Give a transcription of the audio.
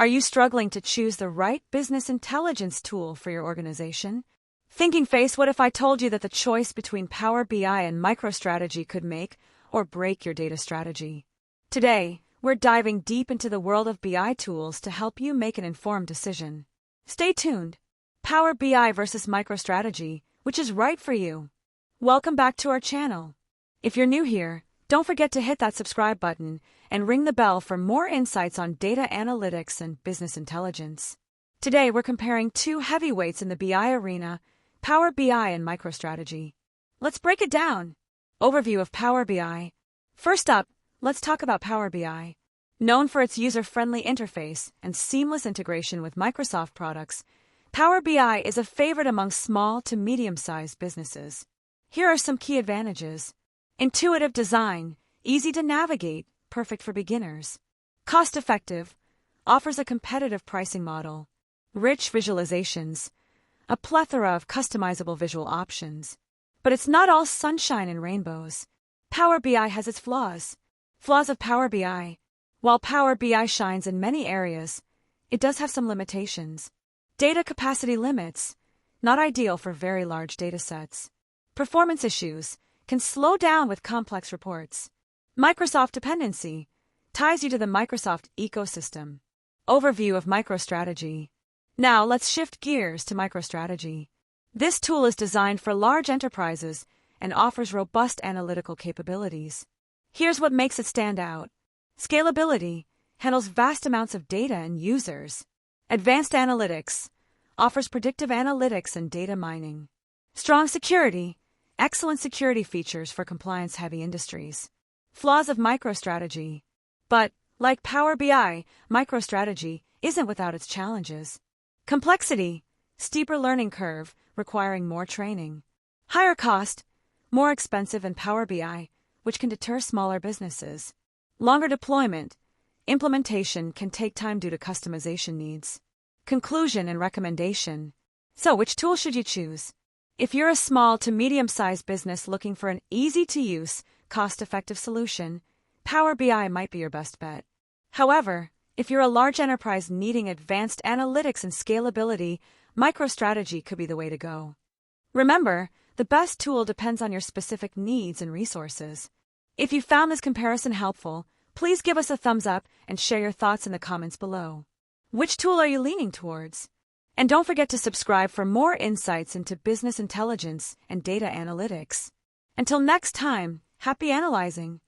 Are you struggling to choose the right business intelligence tool for your organization? Thinking face, what if I told you that the choice between Power BI and MicroStrategy could make or break your data strategy? Today, we're diving deep into the world of BI tools to help you make an informed decision. Stay tuned. Power BI versus MicroStrategy, which is right for you? Welcome back to our channel. If you're new here, don't forget to hit that subscribe button and ring the bell for more insights on data analytics and business intelligence. Today, we're comparing two heavyweights in the BI arena, Power BI and MicroStrategy. Let's break it down. Overview of Power BI. First up, let's talk about Power BI. Known for its user-friendly interface and seamless integration with Microsoft products, Power BI is a favorite among small to medium-sized businesses. Here are some key advantages. Intuitive design, easy to navigate, perfect for beginners. Cost-effective, offers a competitive pricing model. Rich visualizations, a plethora of customizable visual options. But it's not all sunshine and rainbows. Power BI has its flaws. Flaws of Power BI. While Power BI shines in many areas, it does have some limitations. Data capacity limits, not ideal for very large datasets. Performance issues, can slow down with complex reports. Microsoft dependency, ties you to the Microsoft ecosystem. Overview of MicroStrategy. Now let's shift gears to MicroStrategy. This tool is designed for large enterprises and offers robust analytical capabilities. Here's what makes it stand out. Scalability, handles vast amounts of data and users. Advanced analytics, offers predictive analytics and data mining. Strong security, excellent security features for compliance-heavy industries. Flaws of MicroStrategy. But, like Power BI, MicroStrategy isn't without its challenges. Complexity, steeper learning curve, requiring more training. Higher cost, more expensive than Power BI, which can deter smaller businesses. Longer deployment, implementation can take time due to customization needs. Conclusion and recommendation. So, which tool should you choose? If you're a small to medium-sized business looking for an easy-to-use, cost-effective solution, Power BI might be your best bet. However, if you're a large enterprise needing advanced analytics and scalability, MicroStrategy could be the way to go. Remember, the best tool depends on your specific needs and resources. If you found this comparison helpful, please give us a thumbs up and share your thoughts in the comments below. Which tool are you leaning towards? And don't forget to subscribe for more insights into business intelligence and data analytics. Until next time, happy analyzing!